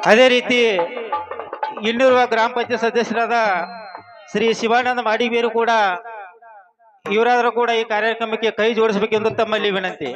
ಅದೇ ರೀತಿ ಇನ್ನಿರುವ ಗ್ರಾಮ ಪಂಚಾಯತ್ ಸದಸ್ಯರಾದ ಶ್ರೀ ಶಿವಾನಂದ ಮಾಡಿಗೇರು ಕೂಡ ಇವರಾದರೂ ಕೂಡ ಈ ಕಾರ್ಯಕ್ರಮಕ್ಕೆ ಕೈ ಜೋಡಿಸಬೇಕೆಂದು ತಮ್ಮಲ್ಲಿ ವಿನಂತಿ.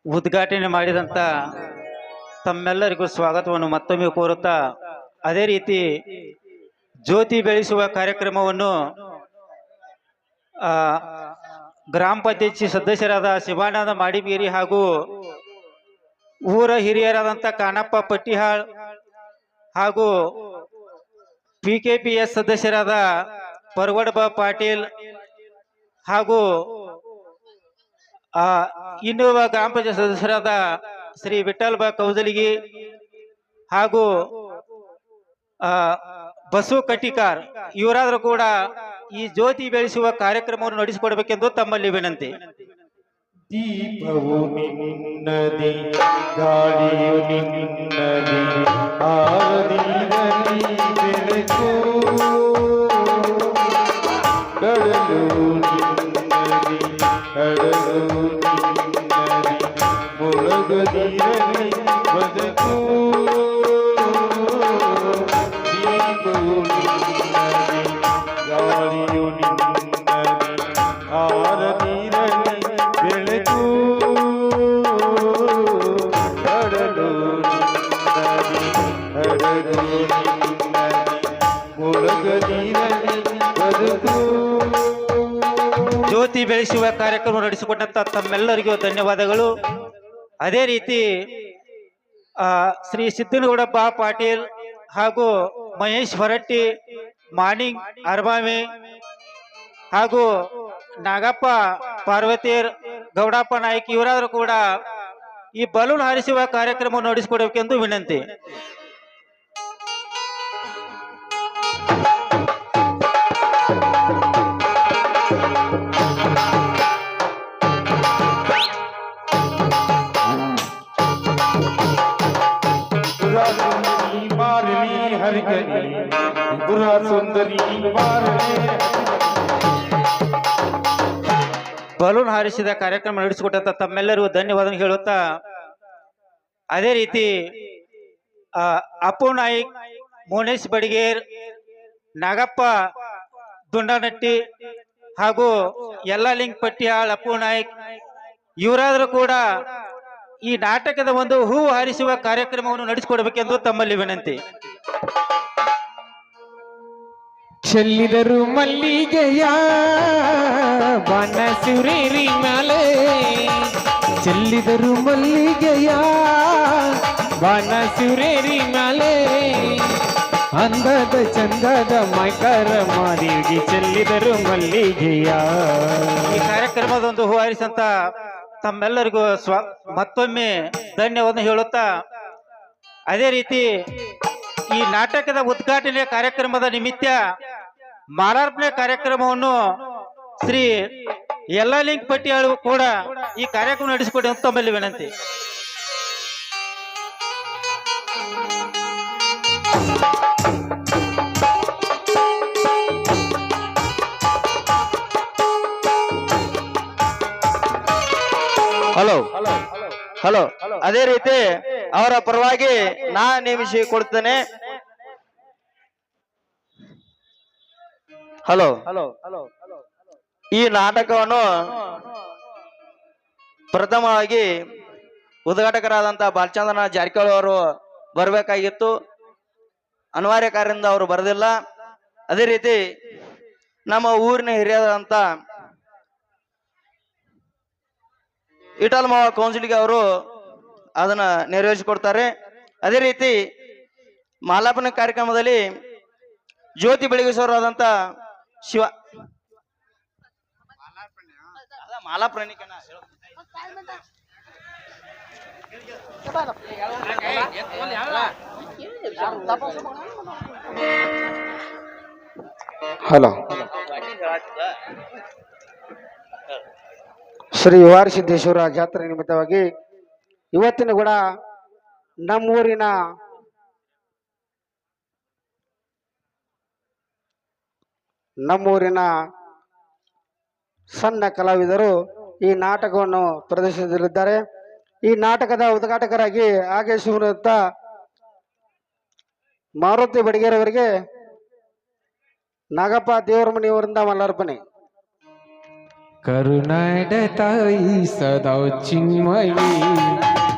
ಉದ್ಘಾಟನೆ ಮಾಡಿದಂತ ತಮ್ಮೆಲ್ಲರಿಗೂ ಸ್ವಾಗತವನ್ನು ಮತ್ತೊಮ್ಮೆ ಕೋರುತ್ತಾ, ಅದೇ ರೀತಿ ಜ್ಯೋತಿ ಬೆಳೆಸುವ ಕಾರ್ಯಕ್ರಮವನ್ನು ಗ್ರಾಮ ಪಂಚಾಯತ್ ಸದಸ್ಯರಾದ ಶಿವಾನಂದ ಮಾಡಿಗೇರಿ ಹಾಗೂ ಊರ ಹಿರಿಯರಾದಂಥ ಕಾಣಪ್ಪ ಪಟ್ಟಿಹಾಳ್ ಹಾಗೂ PKPS ಸದಸ್ಯರಾದ ಪರವಡಬ ಪಾಟೀಲ್ ಹಾಗೂ ಇನ್ನುವ ಗ್ರಾಮ ಪಂಚಾಯತ್ ಸದಸ್ಯರಾದ ಶ್ರೀ ವಿಠಲ್ ಬಾ ಕೌದಲಿಗಿ ಹಾಗೂ ಬಸು ಕಟ್ಟಿಕಾರ್ ಇವರಾದರೂ ಕೂಡ ಈ ಜ್ಯೋತಿ ಬೆಳೆಸುವ ಕಾರ್ಯಕ್ರಮವನ್ನು ನಡೆಸಿಕೊಡಬೇಕೆಂದು ತಮ್ಮಲ್ಲಿ ವಿನಂತಿ. ದೀಪವು ನಿನ್ನದಿ, ಗಾಳಿಯು ನಿನ್ನದಿ, ಆರದಿರಲಿ ಬೆಳಕು, ಕಡಲು ನಿನ್ನದಿ, ಕಡಲು ನಿನ್ನದಿ, ಮುಳುಗದಿರಲಿ ಬದುಕು. ದೀಪವು ನಿನ್ನದಿ, ಗಾಳಿಯು ನಿನ್ನದಿ, ಆರದಿರಲಿ ಬೆಳಕು, ಕಡಲು ನಿನ್ನದಿ, ಕಡಲು ನಿನ್ನದಿ, ಮುಳುಗದಿರಲಿ ಬದುಕು. ಜ್ಯೋತಿ ಬೆಳೆಸುವ ಕಾರ್ಯಕ್ರಮ ನಡೆಸಿಕೊಟ್ಟಂತ ತಮ್ಮೆಲ್ಲರಿಗೂ ಧನ್ಯವಾದಗಳು. ಅದೇ ರೀತಿ ಶ್ರೀ ಸಿದ್ದನಗೌಡ ಬಾ ಪಾಟೀಲ್ ಹಾಗೂ ಮಹೇಶ್ ಹೊರಟ್ಟಿ, ಮಾಣಿಂಗ್ ಅರ್ಬಾಮಿ ಹಾಗೂ ನಾಗಪ್ಪ ಪಾರ್ವತೀರ್, ಗೌಡಪ್ಪ ನಾಯ್ಕ ಇವರಾದರೂ ಕೂಡ ಈ ಬಲೂನ್ ಹಾರಿಸುವ ಕಾರ್ಯಕ್ರಮ ನಡೆಸಿಕೊಡಬೇಕೆಂದು ವಿನಂತಿ. ಬಲೂನ್ ಹಾರಿಸಿದ ಕಾರ್ಯಕ್ರಮ ನಡೆಸಿಕೊಟ್ಟಂತ ತಮ್ಮೆಲ್ಲರಿಗೂ ಧನ್ಯವಾದ ಹೇಳುತ್ತಾ, ಅದೇ ರೀತಿ ಅಪ್ಪು ನಾಯ್ಕ್, ಮೋನೇಶ್ ಬಡಿಗೇರ್, ನಾಗಪ್ಪ ದುಂಡನಟ್ಟಿ ಹಾಗೂ ಯಲ್ಲಾಲಿಂಗ್ ಪಟ್ಟಿಯಾಳ್, ಅಪ್ಪು ನಾಯ್ಕ್ ಇವರಾದರೂ ಕೂಡ ಈ ನಾಟಕದ ಒಂದು ಹೂ ಹಾರಿಸುವ ಕಾರ್ಯಕ್ರಮವನ್ನು ನಡೆಸಿಕೊಡಬೇಕೆಂದು ತಮ್ಮಲ್ಲಿ ವಿನಂತಿ. ಚೆಲ್ಲಿದರು ಮಲ್ಲಿಗೆಯ ಬನಸುರೇರಿ ಮ್ಯಾಲೆ, ಚೆಲ್ಲಿದರು ಮಲ್ಲಿಗೆಯ ಬನಸುರೇರಿ ಮ್ಯಾಲೆ, ಅಂದದ ಚಂದದ ಮೈಕರ ಮಾರಿಗೆ ಚೆಲ್ಲಿದರು ಮಲ್ಲಿಗೆಯ. ಈ ಕಾರ್ಯಕ್ರಮದ ಒಂದು ಹೂ ಹಾರಿಸಂತ ತಮ್ಮೆಲ್ಲರಿಗೂ ಮತ್ತೊಮ್ಮೆ ಧನ್ಯವಾದ ಹೇಳುತ್ತಾ, ಅದೇ ರೀತಿ ಈ ನಾಟಕದ ಉದ್ಘಾಟನೆ ಕಾರ್ಯಕ್ರಮದ ನಿಮಿತ್ತ ಮಾಲಾರ್ಪಣೆ ಕಾರ್ಯಕ್ರಮವನ್ನು ಶ್ರೀ ಯಲ್ಲಾಲಿಂಗ್ ಪಟ್ಟಿಯಾಳು ಕೂಡ ಈ ಕಾರ್ಯಕ್ರಮ ನಡೆಸಿಕೊಡಿ ಅಂತ ತಮ್ಮಲ್ಲಿ ವಿನಂತಿ. ಹಲೋ ಹಲೋ ಅದೇ ರೀತಿ ಅವರ ಪರವಾಗಿ ನಾ ನೇಮಿಸಿ ಕೊಡ್ತೇನೆ. ಹಲೋ ಈ ನಾಟಕವನ್ನು ಪ್ರಥಮವಾಗಿ ಉದ್ಘಾಟಕರಾದಂತ ಬಾಲಚಂದ್ರನ ಜಾರಕಿಹೊಳಿ ಅವರು ಬರಬೇಕಾಗಿತ್ತು. ಅನಿವಾರ್ಯ ಕಾರ್ಯದಿಂದ ಅವರು ಬರದಿಲ್ಲ. ಅದೇ ರೀತಿ ನಮ್ಮ ಊರಿನ ಹಿರಿಯರಾದಂತ ಇಟಲ್ ಮಾವ ಕೌನ್ಸಿಲಿಗೆ ಅವರು ಅದನ್ನ ನೆರವೇರಿಸಿಕೊಡ್ತಾರೆ. ಅದೇ ರೀತಿ ಮಾಲಾರ್ಪಣೆ ಕಾರ್ಯಕ್ರಮದಲ್ಲಿ ಜ್ಯೋತಿ ಬೆಳಗಿಸೋರಾದಂತ ಶಿವ ಮಾಲಾರ್ಪಣೆ ಹಲೋ ಶ್ರೀ ವಾರ ಸಿದ್ದೇಶ್ವರ ಜಾತ್ರೆ ನಿಮಿತ್ತವಾಗಿ ಇವತ್ತಿನ ಕೂಡ ನಮ್ಮೂರಿನ ಸಣ್ಣ ಕಲಾವಿದರು ಈ ನಾಟಕವನ್ನು ಪ್ರದರ್ಶಿಸಲಿದ್ದಾರೆ. ಈ ನಾಟಕದ ಉದ್ಘಾಟಕರಾಗಿ ಆಗಮಿಸಿರುವಂತ ಮಾರುತಿ ಬಡಿಗೇರವರಿಗೆ ನಾಗಪ್ಪ ದೇವರಮನಿಯವರಿಂದ ಮಲ್ಲಾರ್ಪಣೆ. ಕರುನಾಡ ತಾಯಿ ಸದಾ ಚಿನ್ಮಯಿ,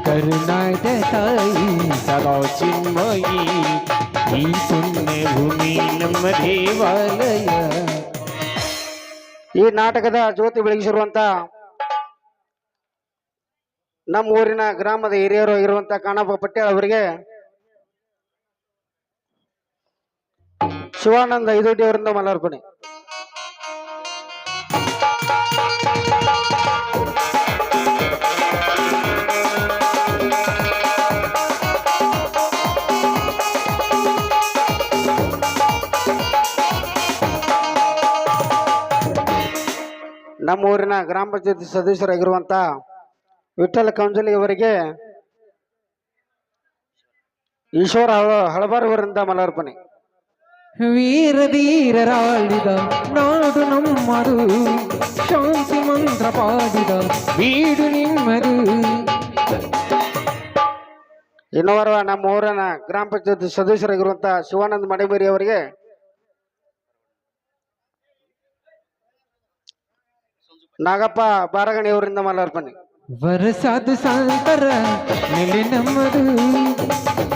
ಕರುನಾಡ ತಾಯಿ ಸದಾ ಚಿನ್ಮಯಿ, ಈ ಪುಣ್ಯ ಭೂಮಿ ನಮ್ಮ ದೇವಾಲಯ. ಈ ನಾಟಕದ ಜ್ಯೋತಿ ಬೆಳಗಿಸಿರುವಂತ ನಮ್ಮ ಊರಿನ ಗ್ರಾಮದ ಹಿರಿಯರು ಆಗಿರುವಂತ ಕಾಣಪ್ಪ ಪಟೇಲ್ ಅವರಿಗೆ ಶಿವಾನಂದ ಐದೋಟಿ ಅವರಿಂದ ಮಲ್ಲಾರ್ಪಣೆ. ನಮ್ಮ ಊರಿನ ಗ್ರಾಮ ಪಂಚಾಯತ್ ಸದಸ್ಯರಾಗಿರುವಂತ ವಿಠ್ಠಲ ಕಂಜಲಿ ಅವರಿಗೆ ಈಶ್ವರ ಹಳಬಾರವರಿಂದ ಮಲಾರ್ಪಣೆ. ವೀರಧೀರರಾಳಿದ ನಾಡು ನಮ್ಮದು, ಶಾಂತಿ ಮಂತ್ರ ಪಾಡಿದ ಬೀಡು ನಿಮ್ಮದು. ಇನ್ನೋರ್ವ ನಮ್ಮ ಊರಿನ ಗ್ರಾಮ ಪಂಚಾಯತ್ ಸದಸ್ಯರಾಗಿರುವಂತ ಶಿವಾನಂದ ಮಡಿಬೇರಿ ಅವರಿಗೆ ನಾಗಪ್ಪ ಬಾರಗಣಿ ಅವರಿಂದ ಮಲಾರ್ಪಣೆ. ವರಸಾದ ಸಾಂತರ ನೆಲೆ ನಮ್ಮದು,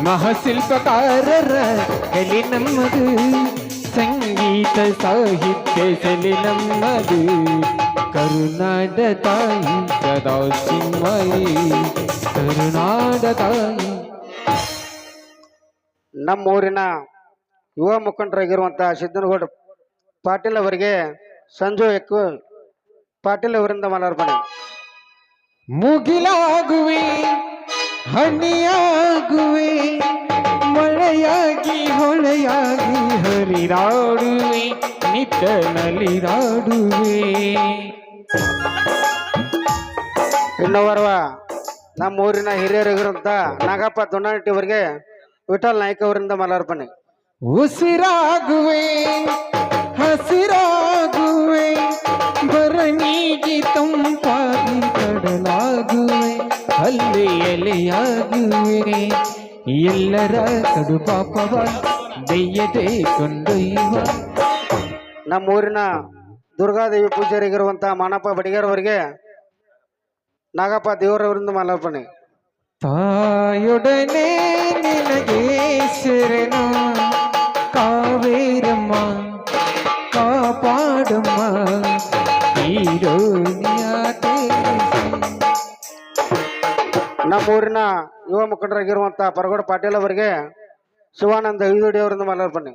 ಮಹಾಶಿಲ್ಪಕಾರರ ಕಲೆ ನಮ್ಮದು, ಸಂಗೀತ ಸಾಹಿತ್ಯ ಸೆಲೆ ನಮ್ಮದು. ಕರುನಾಡ ತಾಯಿ ಸದಾ ಚಿನ್ಮಯಿ, ಕರುನಾಡ ತಾಯಿ. ನಮ್ಮ ಊರಿನ ಯುವ ಮುಖಂಡರಾಗಿರುವಂತ ಸಿದ್ದನಗೌಡ ಪಾಟೀಲ್ ಅವರಿಗೆ ಸಂಜು ಎಕ್ಕು ಪಾಟೀಲ್ ಅವರಿಂದ ಮಲಾರ್ಪಣೆ. ಮುಗಿಲಾಗುವೆ ಹನಿಯಾಗುವೆ, ಮಳೆಯಾಗಿ ಹೊಳೆಯಾಗಿ ಹರಿದಾಡುವೆ, ನಿತ್ಯ ನಲಿದಾಡುವೆ. ಇನ್ನೋರ್ವ ನಮ್ಮ ಊರಿನ ಹಿರಿಯರಾಗಿರುವಂತ ನಾಗಪ್ಪ ದೊಣ್ಣಟ್ಟಿ ಅವರಿಗೆ ವಿಠಲ್ ನಾಯ್ಕ ಅವರಿಂದ ಮಲಾರ್ಪಣೆ. ಉಸಿರಾಗುವೆ ಹಸಿರಾಗುವೆ, ಬರನಿಗೆ ತಂಪಾಗಿ ಕಡಲಾಗುವೆ, ಅಲ್ಲಿ ಎಲೆಯಾಗುವೆ, ಎಲ್ಲರ ಕಡು ಪಾಪವ ದೆಯ್ಯದೆ ಕೊಂಡೊಯ್ಯುವ. ನಮ್ಮ ಊರಿನ ದುರ್ಗಾದೇವಿ ಪೂಜಾರಿಗಿರುವಂತ ಮಾನಪ್ಪ ಬಡಿಗೇರ್ ಅವರಿಗೆ ನಾಗಪ್ಪ ದೇವರವರಿಂದ ಮಲಾರ್ಪಣೆ. ತಾಯೊಡನೆ ನಿನಗೆ ಶರಣ ಕಾವೇರಮ್ಮ, ಕಾಪಾಡಮ್ಮ ನಮ್ಮ ಊರಿನ ಯುವ ಮುಖಂಡರಾಗಿರುವಂತ ಪರಗೋಡ ಪಾಟೀಲ್ ಅವರಿಗೆ ಶಿವಾನಂದ ಐದೋಡಿ ಅವರಿಂದ ಮಲಾರ್ಪಣೆ.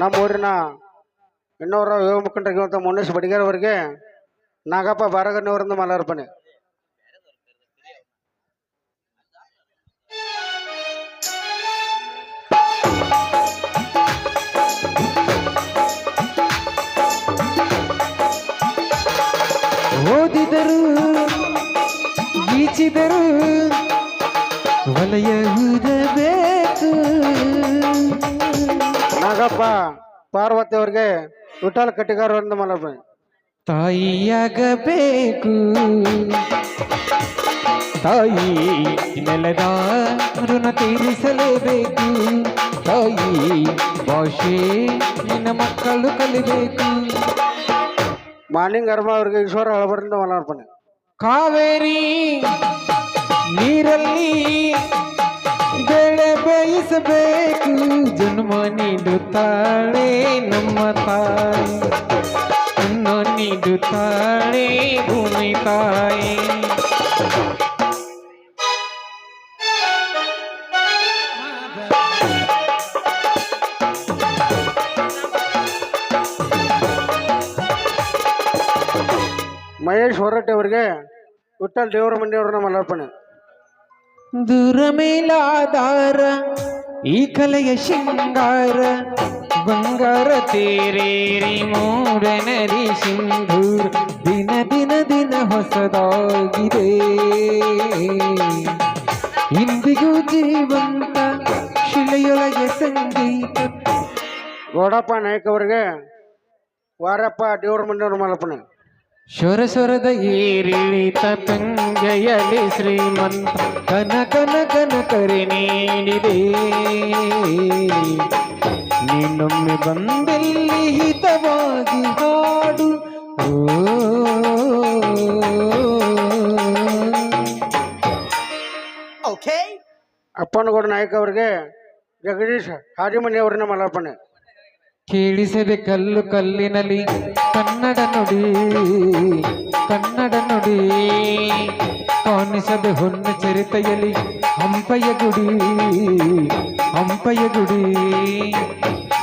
ನಮ್ಮ ಊರಿನ ಇನ್ನೋರ ಯುವ ಮುಖಂಡರಾಗಿರುವಂತ ಮುನ್ನೇಶ್ ಬಡಿಗೇರ್ ಅವರಿಗೆ ನಾಗಪ್ಪ ಬಾರಗಣ್ಣಿ ಅವರಿಂದ ಮಲಾರ್ಪಣೆ. ಓದಿದರು ಗೀಚಿದರು ವಲಯಬೇಕು. ನಾಗಪ್ಪ ಪಾರ್ವತಿ ಅವರಿಗೆ ವಿಠಲ ಕಟ್ಟಿಗಾರ ಅವರಿಂದ ಮಲಾರ್ಪಣೆ. ತಾಯಿಯಾಗಬೇಕು ತಾಯಿ ನೆಲದ ಋಣ ತೀರಿಸಲೇಬೇಕು, ತಾಯಿ ಭಾಷೆ ನಿನ್ನ ಮಕ್ಕಳು ಕಲಿಬೇಕು. ಮಾಲಿಂಗ ಅರ್ಮ ಅವರಿಗೆ ಈಶ್ವರ ಹಳಬರಿಂದ ಮಲಾರ್ಪಣೆ. ಕಾವೇರಿ ನೀರಲ್ಲಿ ಬೆಳೆ ಬೇಯಿಸಬೇಕು, ಜನ್ಮ ನೀಡುತ್ತಾಳೆ ನಮ್ಮ ತಾಯಿ, ಅನ್ನ ನೀಡುತ್ತಾಳೆ ಭೂಮಿ ತಾಯಿ. ಮಹೇಶ್ ಹೊರಟ್ಟಿ ಅವರಿಗೆ ವಿಠಲ್ ದೇವರ ಮಂಡಿ ಅವರನ್ನ ಮಲಾರ್ಪಣೆ. ದೂರ ಮೇಲಾದಾರ ಈ ಕಲೆಯ ಶೃಂಗಾರ ಬಂಗಾರ ತೇರೇರಿ ಮೂಡನರಿ ಸಿಂಧೂರ ದಿನ ದಿನ ದಿನ ಹೊಸದಾಗಿದೆ ಇಂದಿಗೂ ಜೀವಂತ ಶಿಲೆಯೊಳಗೆ ಸಂಗೀತ. ಗೌಡಪ್ಪ ನಾಯ್ಕ ಅವರಿಗೆ ವಾರಪ್ಪ ದೇವ್ರ ಮನೆಯವ್ರ ಮಲಪನೆ. ಸ್ವರ ಸ್ವರದ ಏರಿಳಿತ ತಂಗೆಯಲಿ ಶ್ರೀಮಂತ ಕನ ಕನ ಕನ ಕರೆ ನೀಡಿದೆ ನೀನೊಮ್ಮೆ ಬಂದಲ್ಲಿ ಹಿತವಾಗಿ ಹಾಡು. ಅಪ್ಪನಗೌಡ ನಾಯ್ಕ ಅವರಿಗೆ ಜಗದೀಶ್ ಹಾದಿಮನಿಯವ್ರನ್ನ ಮಲಾರ್ಪಣೆ. ಕೇಳಿಸದೆ ಕಲ್ಲು ಕಲ್ಲಿನಲ್ಲಿ ಕನ್ನಡ ನುಡಿ ಕನ್ನಡ ನುಡಿ ಕಾಣಿಸದೆ ಹೊನ್ನ ಚರಿತೆಯಲ್ಲಿ ಹಂಪೆಯ ಗುಡಿ ಹಂಪೆಯ ಗುಡಿ.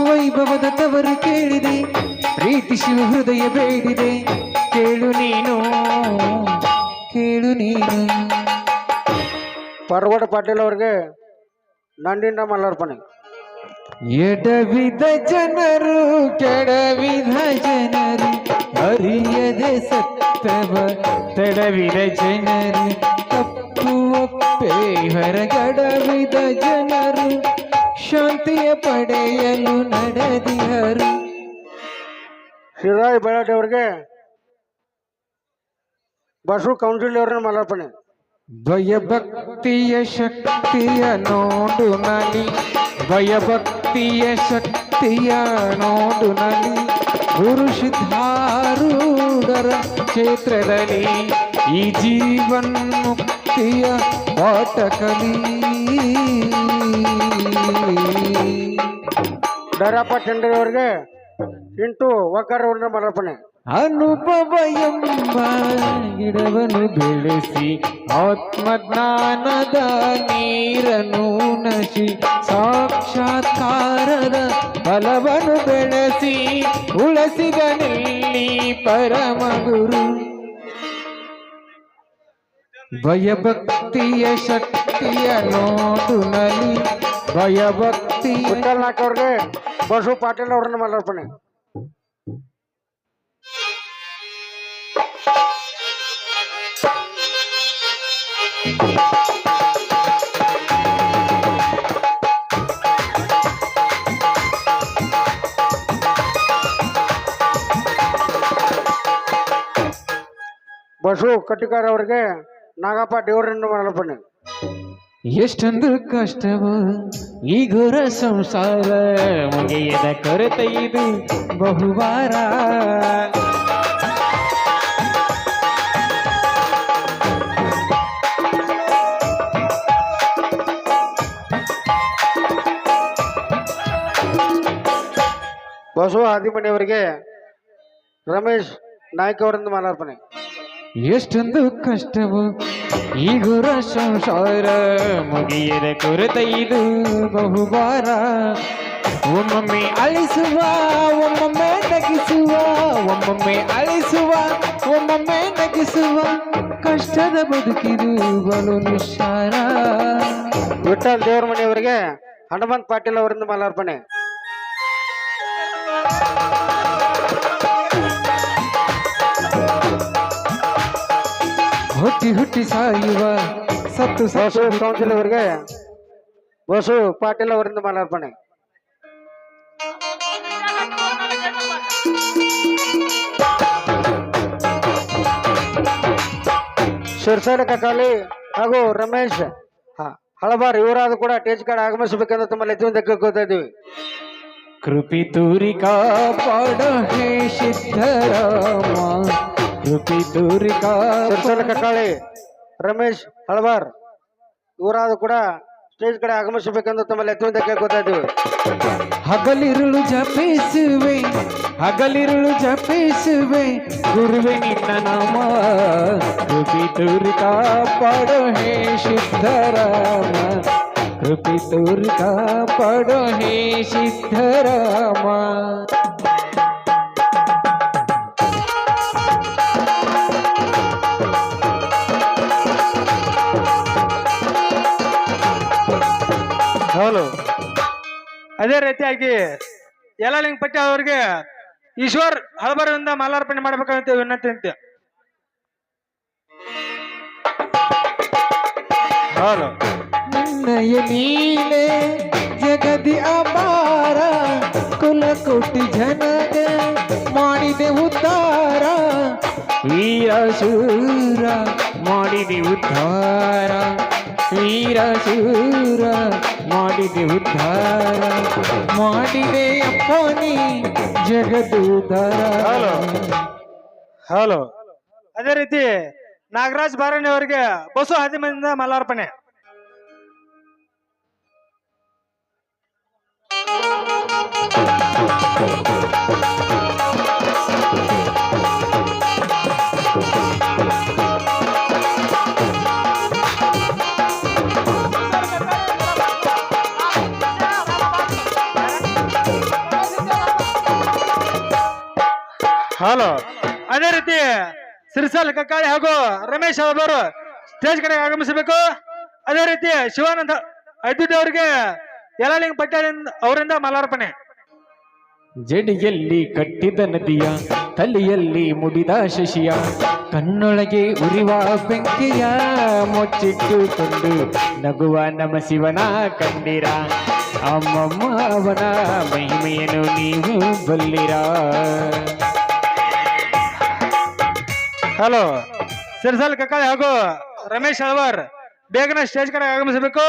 ವೈಭವದ ತವರು ಕೇಳಿದೆ ಪ್ರೀತಿ ಶಿವ ಹೃದಯ ಬೇಡಿದೆ ಕೇಳು ನೀನು ಕೇಳು ನೀನು. ಪರವಡ ಪಾಟೀಲ್ ಅವ್ರಿಗೆ ನಂದಿನ ಮಲಾರ್ಪಣೆ. ಎಡವಿದ ಜನರು ಕೆಡವಿದ ಜನರು ಅರಿಯದೆ ಸತ್ತವ ತಡವಿದ ಜನರು ತಪ್ಪು ಒಪ್ಪೆ ಹೊರಗಡವಿದ ಜನರು ಶಾಂತಿಯ ಪಡೆಯಲು ನಡೆದಿಹರು. ಶಿವರಾಜ್ ಬೆಳಾಡಿ ಅವ್ರಿಗೆ ಬಸು ಕೌನ್ಸಿಲ್ ಅವ್ರನ್ನ ಮಲಾರ್ಪಣೆ. ಭಯಭಕ್ತಿಯ ಶಕ್ತಿಯ ನೋಡು ನಲಿ ಭಯಭಕ್ತಿಯ ಶಕ್ತಿಯ ನೋಡು ನಲಿ ಗುರು ಸಿದ್ಧಾರೂಢರ ಕ್ಷೇತ್ರದಲ್ಲಿ ಈ ಜೀವನ್ ಮುಕ್ತಿಯ ಪಾಠ ಕಲಿ. ಡರಪ್ಪ ಚಂದ್ರ ಅವ್ರಿಗೆ ಇಂಟು ವಕಾರ ಅವ್ರನ್ನ ಮಲಾರ್ಪಣೆ. ಅನುಭವ ಎಂಬ ಗಿಡವನ್ನು ಬೆಳೆಸಿ ಆತ್ಮಜ್ಞಾನದ ನೀರನ್ನು ನಶಿ ಸಾಕ್ಷಾತ್ಕಾರದ ಫಲವನ್ನು ಬೆಳೆಸಿ ಉಳಿಸಿದನಲ್ಲಿ ಪರಮಗುರು. ಭಯಭಕ್ತಿಯ ಶಕ್ತಿಯ ನೋಡು ನಲಿ ಭಯಭಕ್ತಿ. ವಿಠಲ್ ನಾಯ್ಕ ಅವ್ರಿಗೆ ಬಸು ಪಾಟೀಲ್ ಅವ್ರನ್ನ ಮಲಾರ್ಪಣೆ. ಬಸು ಕಟ್ಟಿಕಾರ ಅವ್ರಿಗೆ ನಾಗಪ್ಪ ದೇವರನ್ನು ಮಲಾರ್ಪಣೆ. ಎಷ್ಟೊಂದು ಕಷ್ಟವು ಈ ಘೋರ ಸಂಸಾರ ಮುಗಿಯದ ಕೊರತೆ ಇದು ಬಹುವಾರ. ಬಸವ ಹಾದಿಮನಿಯವರಿಗೆ ರಮೇಶ್ ನಾಯ್ಕ ಅವರಿಂದ ಮಲಾರ್ಪಣೆ. ಎಷ್ಟೊಂದು ಕಷ್ಟವು ಈ ಘೋರ ಸಂಸಾರ ಮುಗಿಯದ ಕೊರತೆ ಇದು ಬಹುವಾರ. ಒಮ್ಮೊಮ್ಮೆ ಅಳಿಸುವ ಒಮ್ಮೊಮ್ಮೆ ನಗಿಸುವ ಒಮ್ಮೊಮ್ಮೆ ಅಳಿಸುವ ಒಮ್ಮೊಮ್ಮೆ ನಗಿಸುವ ಕಷ್ಟದ ಬದುಕಿದು ಬಲು ನಿಸ್ಸಾರ. ವಿಠಲ್ ದೇವರ ಮನೆಯವರಿಗೆ ಹನುಮಂತ್ ಪಾಟೀಲ್ ಅವರಿಂದ ಮಲಾರ್ಪಣೆ. ಹುಟ್ಟಿ ಹುಟ್ಟಿ ಸಾಯುವ ಸತ್ತು ಬಸು ಕೌನ್ಸಿಲ್ ಅವರಿಗೆ ಬಸು ಪಾಟೀಲ್ ಅವರಿಂದ ಮಲಾರ್ಪಣೆ. ಶಿರ್ಸಾಲ ಕಕಾಲಿ ಹಾಗೂ ರಮೇಶ್ ಹಳಬಾರ್ ಇವರಾದ ಕೂಡ ಟೇಜ್ ಕಾರ್ಡ್ ಆಗಮಿಸಬೇಕೆಂದು ತಮ್ಮಲ್ಲಿ ಎತ್ತಿನಿಂದ ಕೇಳ್ಕೊತಾ ಇದ್ದೀವಿ. ಕೃಪಿ ತೂರಿ ಕಾಪಾಡ ಹೇ ಸಿದ್ಧರಾಮ ಕೃಪಿ ತೂರಿ ಶಿರ್ಸಾಲ ಕಕಾಳಿ ರಮೇಶ್ ಹಳಬಾರ್ ಇವರಾದ ಕೂಡ ಸ್ಟೇಜ್ ಕಡೆ ಆಗಮಿಸಬೇಕೆಂದು ತಮ್ಮಲ್ಲಿ ಎತ್ತಿನಿಂದ ಕೇಳ್ಕೊತಾ ಇದ್ದೀವಿ. ಹಗಲಿರುಳು ಜಪಿಸುವೆ ಹಗಲಿರುಳು ಜಪಿಸುವೆ ಗುರುವೆ ನಿನ್ನ ನಾಮ ಕೃಪಿ ತೂರಿ ಕಾಪಾಡೋ ಹೇ ಸಿದ್ಧರಾಮ ಕೃಪಿ ತೂರಿ ಕಾಪಾಡೋ ಹೇ ಸಿದ್ಧರಾಮ. ಹೌದು. ಅದೇ ರೀತಿಯಾಗಿ ಯಲಲಿಂಗ ಪಟ್ಟಿ ಅವರಿಗೆ ಈಶ್ವರ್ ಹಳಬರದಿಂದ ಮಾಲಾರ್ಪಣೆ ಮಾಡ್ಬೇಕಂತ ವಿನಂತಿ ಅಂತೆ. ಹೌದು. ನಿನ್ನಯ ಲೀಲೆ ಜಗದಿ ಅಪಾರ, ಕುಲಕೋಟಿ ಜನಗ ಮಾಡಿದೆ ಉದ್ಧಾರ, ವೀರ ಶೂರ ಮಾಡಿದೆ ಉದ್ಧಾರ, ವೀರ ಶೂರ ಮಾಡಿದೆ ಉದ್ಧಾರ, ಮಾಡಿದೆ ಅಪ್ಪನಿ ಜಗದುದ್ಧಾರ. ಹಲೋ. ಅದೇ ರೀತಿ ನಾಗರಾಜ್ ಬಾರಣಿ ಅವರಿಗೆ ಬಸು ಹದಿಮದಿಂದ ಮಾಲಾರ್ಪಣೆ. ಹಲೋ. ಅದೇ ರೀತಿ ಸಿರಿಸಲ್ ಕಕ್ಕಾಳಿ ಹಾಗೂ ರಮೇಶ್ ಅವರು ಸ್ಟೇಜ್ ಕಡೆ ಆಗಮಿಸಬೇಕು. ಅದೇ ರೀತಿ ಶಿವಾನಂದ ಅದ್ವಿತ್ ಅವರಿಗೆ ಯಲಲಿಂಗ ಪಟ್ಟಿ ಅವರಿಂದ ಮಾಲಾರ್ಪಣೆ. ಜಡಿಯಲ್ಲಿ ಕಟ್ಟಿದ ನದಿಯ, ತಲೆಯಲ್ಲಿ ಮುಡಿದ ಶಶಿಯ, ಕಣ್ಣೊಳಗೆ ಉರಿವ ಬೆಂಕಿಯ ಮುಚ್ಚಿಟ್ಟುಕೊಂಡು ನಗುವ ನಮ ಶಿವನ ಕಂಡಿರ, ಅಮ್ಮಮ್ಮ ಅವನ ಮಹಿಮೆಯನ್ನು ನೀವು ಬಲ್ಲಿರ. ಹಲೋ. ಸಿರಿಸಲ್ ಕಕ್ಕಾಳಿ ಹಾಗೂ ರಮೇಶ್ ಅಳ್ವಾರ್ ಬೇಗನೆ ಸ್ಟೇಜ್ ಕಡೆ ಆಗಮಿಸಬೇಕು.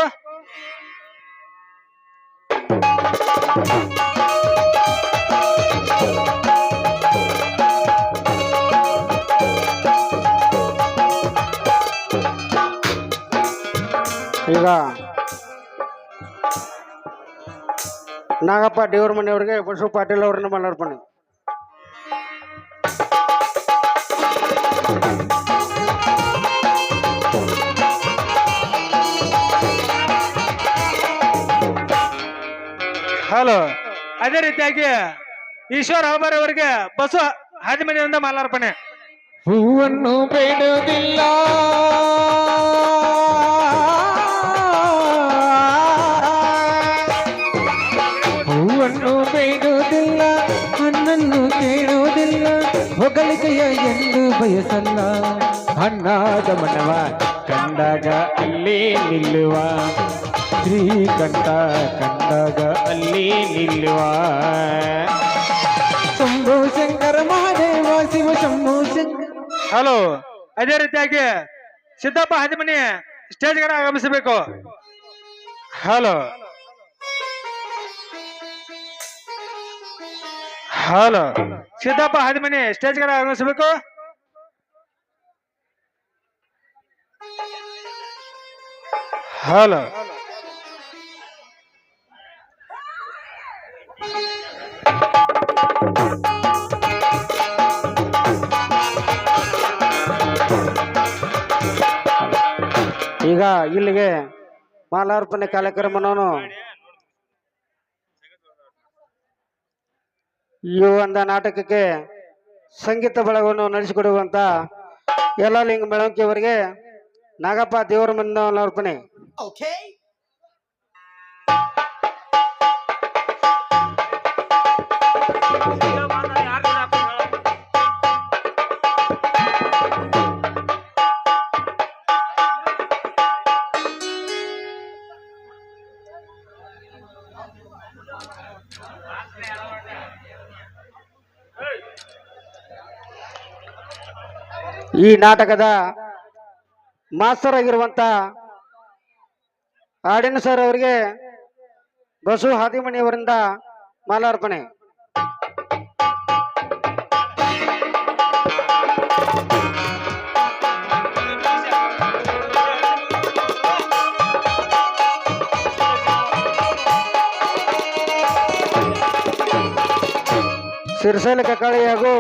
ಈಗ ನಾಗಪ್ಪ ದೇವ್ರ ಮನೆಯವರಿಗೆ ಬಸವ ಪಾಟೀಲ್ ಅವರನ್ನ ಮಾಲಾರ್ಪಣೆ. ಹಲೋ. ಅದೇ ರೀತಿಯಾಗಿ ಈಶ್ವರ್ ಹಳಬರ್ ಅವರಿಗೆ ಬಸವ ಹದಿಮನಿಯಿಂದ ಮಾಲಾರ್ಪಣೆ. ಹೂವನ್ನು ಬೇಡುವುದಿಲ್ಲ, ಹೂವನ್ನು ಬೇಡುವುದಿಲ್ಲ, ಹಣ್ಣನ್ನು ಕೇಳುವುದಿಲ್ಲ, ಹೊಗಳಿಕೆಯ ಎಂದು ಬಯಸಲ್ಲ, ಹಣ್ಣಾದ ಮನವ ಕಂಡಾಗ ಅಲ್ಲೇ ನಿಲ್ಲುವ, ಶ್ರೀಕಂಠ ಕಂಡಾಗ ಅಲ್ಲೇ ನಿಲ್ಲುವ. ಶಂಭು ಶಂಕರ ಮಹಾದೇವ ಶಿವ ಶಂಭು ಶಂಕರ. ಹಲೋ. ಅದೇ ರೀತಿಯಾಗಿ ಸಿದ್ದಪ್ಪ ಹದಿಮನಿ ಸ್ಟೇಜ್ ಕಡೆ ಆಗಮಿಸಬೇಕು. ಹಲೋ. ಹಲೋ. ಸಿದ್ದಪ್ಪ ಹದಿಮನಿ ಸ್ಟೇಜ್ ಕಡೆ ಆಗಮಿಸಬೇಕು. ಹಲೋ. ಈಗ ಇಲ್ಲಿಗೆ ಮಾಲಾರ್ಪಣೆ ಕಾರ್ಯಕ್ರಮವನ್ನು ಈ ಒಂದು ನಾಟಕಕ್ಕೆ ಸಂಗೀತ ಬಳಗವನ್ನು ನಡೆಸಿಕೊಡುವಂತ ಯಲಲಿಂಗ ಬೆಳವಣಿಗೆ ಅವರಿಗೆ ನಾಗಪ್ಪ ದೇವರ ಮನೆ ಮಾಲಾರ್ಪಣೆ. ಈ ನಾಟಕದ ಮಾಸ್ತರ್ ಆಗಿರುವಂತ ಆಡಿನ ಸರ್ ಅವರಿಗೆ ಬಸು ಹಾದಿಮಣಿಯವರಿಂದ ಮಾಲಾರ್ಪಣೆ. ಸಿರಿಸಲ್ ಕಕ್ಕಾಳಿ ಹಾಗೂ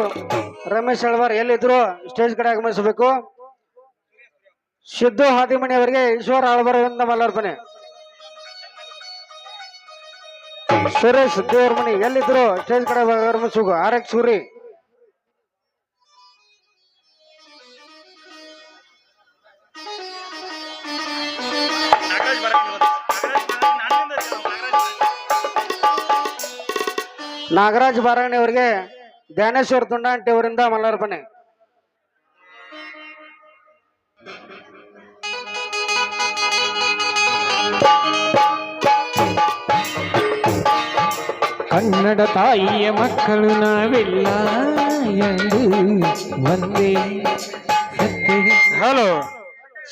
ರಮೇಶ್ ಅಳ್ವಾರ್ ಎಲ್ಲಿದ್ರು ಸ್ಟೇಜ್ ಕಡೆ ಆಗಮಿಸಬೇಕು. ಸಿದ್ದು ಹಾದಿಮಣಿ ಅವರಿಗೆ ಈಶ್ವರ ಆಳ್ಬರದಿಂದ ಮಾಲಾರ್ಪಣೆ. ಸುರೇಶ್ ದೇವ್ರ ಮನಿ ಎಲ್ಲಿದ್ರು ಸ್ಟೇಜ್ ಕಡೆ ಆಗಮಿಸಬೇಕು. R X Suri. ನಾಗರಾಜ್ ಬಾರಾಣಿ ಅವರಿಗೆ ಧ್ಯಾನೇಶ್ವರ ದುಂಡಾಂಟಿ ಅವರಿಂದ ಮಲಾರ್ಪಣೆ. ಕನ್ನಡ ತಾಯಿಯ ಮಕ್ಕಳು ನಾವೆಲ್ಲ ಎಂದು ಒಂದೇ ಸತ್ಯ. ಹಲೋ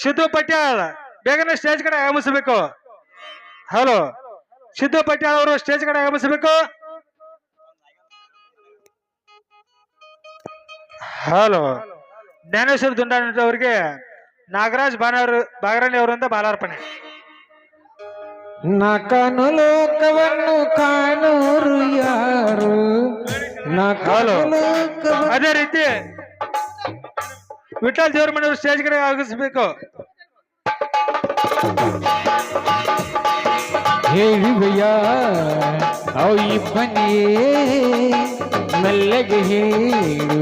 ಸಿದ್ದು ಪಟ್ಯಾಳ್ ಬೇಗನೆ ಸ್ಟೇಜ್ ಕಡೆ ಆಗಮಿಸಬೇಕು. ಹಲೋ ಸಿದ್ದು ಪಟ್ಯಾಳ್ ಅವರು ಸ್ಟೇಜ್ ಕಡೆ ಆಗಮಿಸಬೇಕು. ಹಲೋ ಜ್ಞಾನೇಶ್ವರ ದುಂಡಾಣಿ ಅವರಿಗೆ ನಾಗರಾಜ್ ಬಾಗರಾಣಿ ಅವರಿಂದ ಬಾಲಾರ್ಪಣೆ. ನಾ ಕಾಣು ಲೋಕವನ್ನು ಕಾಣೋರು ಯಾರು, ನಾ ಕಾಣು ಲೋಕವನ್ನು. ಅದೇ ರೀತಿ ವಿಠಲ್ ದೇವ್ರ ಮನೆಯವರು ಸ್ಟೇಜ್ ಕಡೆ ಆಗಮಿಸಬೇಕು. ಹೇಳುವೆಯ ಅವು ಇಬ್ಬನಿಯೇ ಮೆಲ್ಲಗೆ ಹೇಳು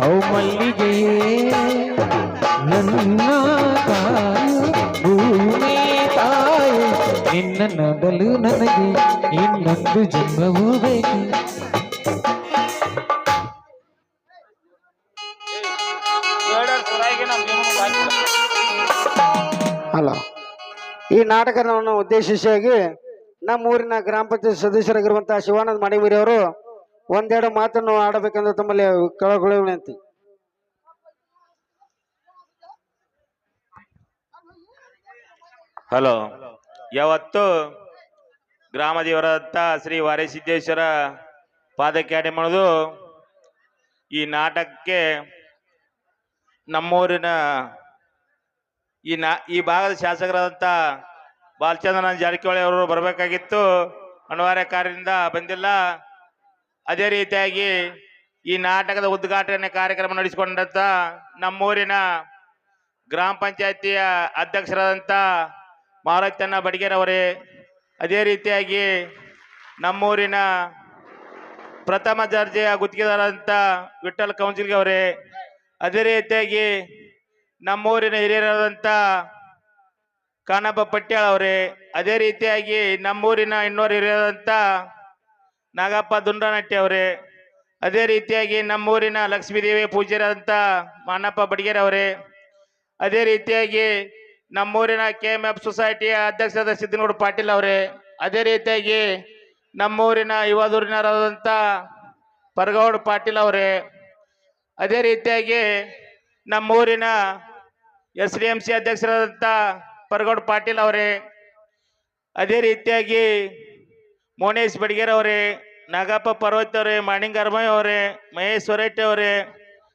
ಅವು ಮಲ್ಲಿಗೆಯೇ ನನ್ನ ಕಾಯು ಭೂಮಿ ತಾಯಿ ನಿನ್ನ ನಡಲು ನನಗೆ ಇನ್ನೊಂದು ಜನ್ಮವೂ ಬೇಕು. ಅಲ್ಲ, ಈ ನಾಟಕವನ್ನು ಉದ್ದೇಶಿಸಿಯಾಗಿ ನಮ್ಮ ಊರಿನ ಗ್ರಾಮ ಪಂಚಾಯತ್ ಸದಸ್ಯರಾಗಿರುವಂತಹ ಶಿವಾನಂದ ಮಡಿಮೀರಿ ಅವರು ಒಂದೆರಡು ಮಾತನ್ನು ಆಡಬೇಕೆಂದು ತಮ್ಮಲ್ಲಿ ಕಳಕಳಿ ವಿನಂತಿ. ಹಲೋ, ಯಾವತ್ತು ಗ್ರಾಮ ದೇವರಾದಂಥ ಶ್ರೀ ವಾರೇಸಿದ್ದೇಶ್ವರ ಪಾದಕ್ಕೆ ಅಡೆ ಮಾಡೋದು ಈ ನಾಟಕಕ್ಕೆ ನಮ್ಮೂರಿನ ಈ ಭಾಗದ ಶಾಸಕರಾದಂಥ ಬಾಲಚಂದ್ರನ ಜಾರಕಿಹೊಳಿ ಅವರು ಬರಬೇಕಾಗಿತ್ತು. ಅನಿವಾರ್ಯ ಕಾರ್ಯದಿಂದ ಬಂದಿಲ್ಲ. ಅದೇ ರೀತಿಯಾಗಿ ಈ ನಾಟಕದ ಉದ್ಘಾಟನೆ ಕಾರ್ಯಕ್ರಮ ನಡೆಸಿಕೊಂಡಂತ ನಮ್ಮೂರಿನ ಗ್ರಾಮ ಪಂಚಾಯತಿಯ ಅಧ್ಯಕ್ಷರಾದಂಥ ಮಾರುತಣ್ಣ ಬಡಿಗೇರವರೇ, ಅದೇ ರೀತಿಯಾಗಿ ನಮ್ಮೂರಿನ ಪ್ರಥಮ ದರ್ಜೆಯ ಗುತ್ತಿಗೆದಾರರಂಥ ವಿಠಲ್ ಕೌನ್ಸಿಲ್ಗೆ ಅವರೇ, ಅದೇ ರೀತಿಯಾಗಿ ನಮ್ಮೂರಿನ ಹಿರಿಯರಾದಂಥ ಕಾನಪ್ಪ ಪಟ್ಯಾಳ್ ಅವರೇ, ಅದೇ ರೀತಿಯಾಗಿ ನಮ್ಮೂರಿನ ಇನ್ನೂರು ಹಿರಿಯರಾದಂಥ ನಾಗಪ್ಪ ದುಂಡನಟ್ಟಿ ಅವರೇ, ಅದೇ ರೀತಿಯಾಗಿ ನಮ್ಮೂರಿನ ಲಕ್ಷ್ಮೀದೇವಿ ಪೂಜ್ಯರಾದಂಥ ಮಾನಪ್ಪ ಬಡಿಗೇರ್ ಅವರೇ, ಅದೇ ರೀತಿಯಾಗಿ ನಮ್ಮೂರಿನ KMF ಸೊಸೈಟಿಯ ಅಧ್ಯಕ್ಷರಾದ ಸಿದ್ದನಗೌಡ ಪಾಟೀಲ್ ಅವರೇ, ಅದೇ ರೀತಿಯಾಗಿ ನಮ್ಮೂರಿನ ಯುವಧುರೀಣರಾದಂಥ ಪರಗೌಡ ಪಾಟೀಲ್ ಅವರೇ, ಅದೇ ರೀತಿಯಾಗಿ ನಮ್ಮೂರಿನ SDMC ಅಧ್ಯಕ್ಷರಾದಂಥ ಪರಗೌಡ ಪಾಟೀಲ್ ಅವರೇ, ಅದೇ ರೀತಿಯಾಗಿ ಮೋನೇಶ್ ಬಡಿಗೇರ್ ಅವರೇ, ನಾಗಪ್ಪ ಪರ್ವತ್ ಅವರೇ, ಮಾಣಿಂಗರ್ಮಯ್ಯ ಅವರೇ, ಮಹೇಶ್ ಹೊರಟ್ಟಿ ಅವರೇ,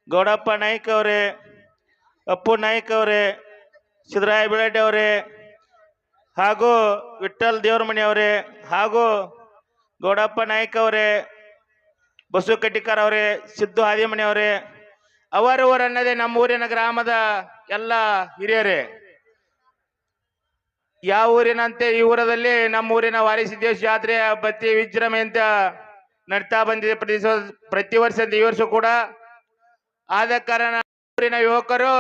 ಗೌಡಪ್ಪ ನಾಯ್ಕ ಅವರೇ, ಅಪ್ಪು ನಾಯ್ಕ ಅವರೇ, ಸಿದ್ದರಾಯ ಬಿಳಡ್ಡಿ ಅವರೇ, ಹಾಗೂ ವಿಠಲ್ ದೇವರಮಣಿ ಅವರೇ, ಹಾಗೂ ಗೌಡಪ್ಪ ನಾಯ್ಕ ಅವರೇ, ಬಸು ಕಟ್ಟಿಕಾರ ಅವರೇ, ಸಿದ್ದು ಹಾದಿಮಣಿ ಅವರೇ, ಅವರವರನ್ನದೇ ನಮ್ಮೂರಿನ ಗ್ರಾಮದ ಎಲ್ಲ ಹಿರಿಯರೇ, ಯಾವ ಊರಿನಂತೆ ಈ ಊರದಲ್ಲಿ ನಮ್ಮೂರಿನ ವಾರಿಸಿದ್ದೇಶ ಜಾತ್ರೆಯ ಬತ್ತಿ ವಿಜೃಂಭಣೆ ಅಂತ ನಡ್ತಾ ಬಂದಿದೆ ಪ್ರತಿ ವರ್ಷ ಈ ವರ್ಷ ಕೂಡ. ಆದ ಕಾರಣ ಊರಿನ ಯುವಕರು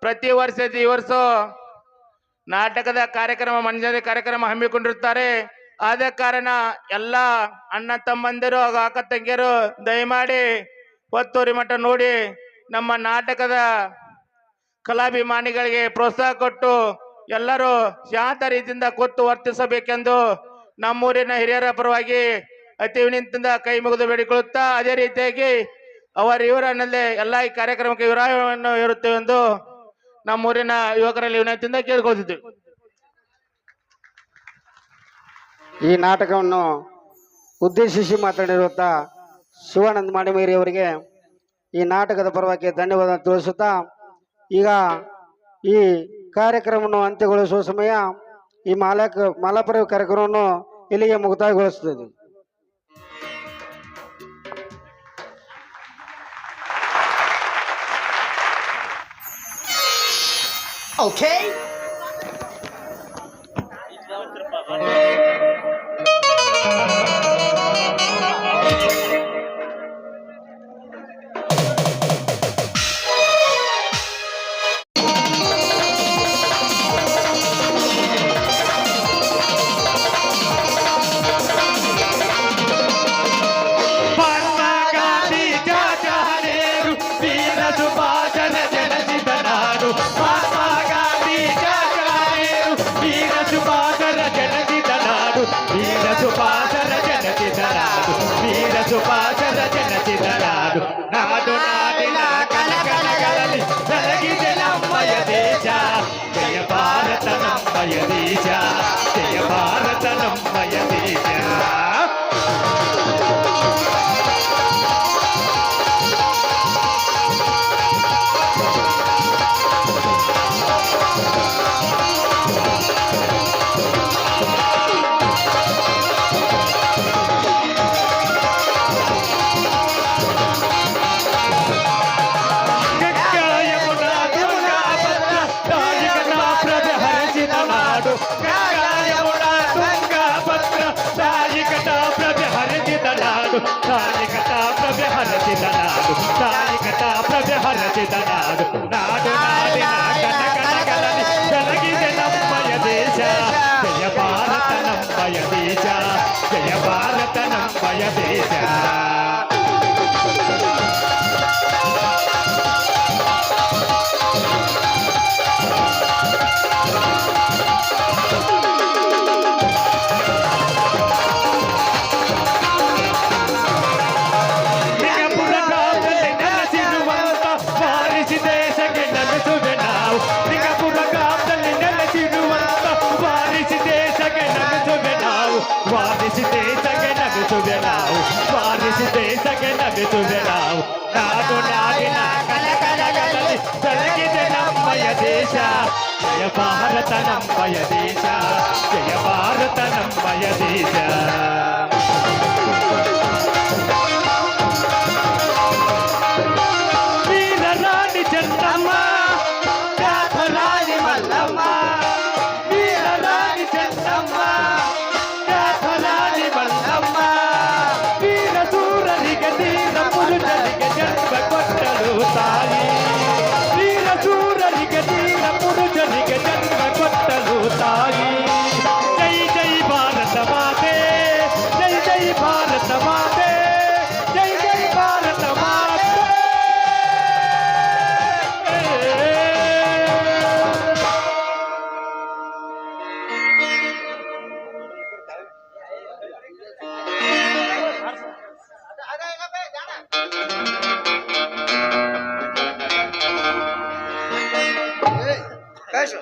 ಪ್ರತಿ ವರ್ಷ ಈ ವರ್ಷ ನಾಟಕದ ಕಾರ್ಯಕ್ರಮ, ಮಂಜರಿ ಕಾರ್ಯಕ್ರಮ ಹಮ್ಮಿಕೊಂಡಿರುತ್ತಾರೆ. ಆದ ಕಾರಣ ಎಲ್ಲ ಅಣ್ಣ ತಮ್ಮಂದಿರು ಹಾಗೂ ಅಕ್ಕ ತಂಗಿಯರು ದಯಮಾಡಿ ಹೊತ್ತೂರಿ ಮಠ ನೋಡಿ ನಮ್ಮ ನಾಟಕದ ಕಲಾಭಿಮಾನಿಗಳಿಗೆ ಪ್ರೋತ್ಸಾಹ ಕೊಟ್ಟು ಎಲ್ಲರೂ ಶಾಂತ ರೀತಿಯಿಂದ ಕೂತು ವರ್ತಿಸಬೇಕೆಂದು ನಮ್ಮೂರಿನ ಹಿರಿಯರ ಪರವಾಗಿ ಅತಿ ವಿನಂತಿಯಿಂದ ಕೈ ಮುಗಿದು ಬೇಡಿಕೊಳ್ಳುತ್ತಾ, ಅದೇ ರೀತಿಯಾಗಿ ಇವರನ್ನಲ್ಲೇ ಎಲ್ಲ ಈ ಕಾರ್ಯಕ್ರಮಕ್ಕೆ ವಿರಾಮವನ್ನು ಇರುತ್ತೇವೆ ಎಂದು ನಮ್ಮೂರಿನ ಯುವಕರಲ್ಲಿ ವಿನಂತಿಯಿಂದ ಕೇಳಿಕೊಳ್ತಿದ್ದೇವೆ. ಈ ನಾಟಕವನ್ನು ಉದ್ದೇಶಿಸಿ ಮಾತನಾಡಿರುವಂಥ ಶಿವಾನಂದ ಮಾಡಿಮೇರಿ ಅವರಿಗೆ ಈ ನಾಟಕದ ಪರವಾಗಿ ಧನ್ಯವಾದ ತಿಳಿಸುತ್ತಾ, ಈಗ ಈ ಕಾರ್ಯಕ್ರಮವನ್ನು ಅಂತ್ಯಗೊಳಿಸುವ ಸಮಯ ಈ ಮಾಲಾಪುರ ಕಾರ್ಯಕ್ರಮವನ್ನು ಇಲ್ಲಿಗೆ ಮುಕ್ತಾಯಗೊಳಿಸುತ್ತದೆ. Okay. ನಮ್ಮಯ ದೇಶ ಜಯ ಭಾರತ ನಮ್ಮಯ ದೇಶ ತಾಯಿಕತಾ ಪ್ರಭೆ ಹರಸಿದ ನಾಡು ತಾಯಿಕತಾ ಪ್ರಭೆ ಹರಸಿದ ನಾಡು ನಾಡು ನಾಡಿನ ಕನಕನಗಳಲ್ಲಿ ಬೆಳಗಿದೆ ನಮ್ಮಯ ದೇಶ ಜಯ ಭಾರತ ನಮ್ಮಯ ದೇಶ ಜಯ ಭಾರತ ನಮ್ಮಯ ದೇಶ ವಾರಿಸಿ ದೇಶಕ್ಕೆ ನಗಿಸುವೆ ನಾವು ವಾರಿಸಿ ದೇಶಕ್ಕೆ ನಗಿಸುವೆ ನಾವು ನಾಡು ನಾಡಿನ ಕನಕನಗಳಲ್ಲಿ ಬೆಳಗಿದೆ ನಮ್ಮಯ ದೇಶ ಜಯ ಭಾರತ ನಮ್ಮಯ ದೇಶ ಜಯ ಭಾರತ ನಮ್ಮಯ ದೇಶ ವೀರರಾಣಿ ಚೆನ್ನಮ್ಮ ರಾಣಿ ಮಲ್ಲಮ್ಮ ವೀರರಾಣಿ ಚೆನ್ನಮ್ಮ ವೀರ ಸೂರರಿಗೆ ತೀರ ಪುರುಷರಿಗೆ ಜನ್ಮ ಕೊಟ್ಟಳು ತಾಯಿ ವೀರ ಸೂರರಿಗೆ ತೀರ ಪುರುಷರಿಗೆ ಜನ್ಮ ಕೊಟ್ಟಳು ತಾಯಿ ಜೈ ಜೈ ಭಾರತ ಮಾತೆ ಜೈ ಜೈ ಭಾರತ ಮಾತೆ ಜೈ ಜೈ ಭಾರತ ಮಾತೆ ಕಳ್ಸು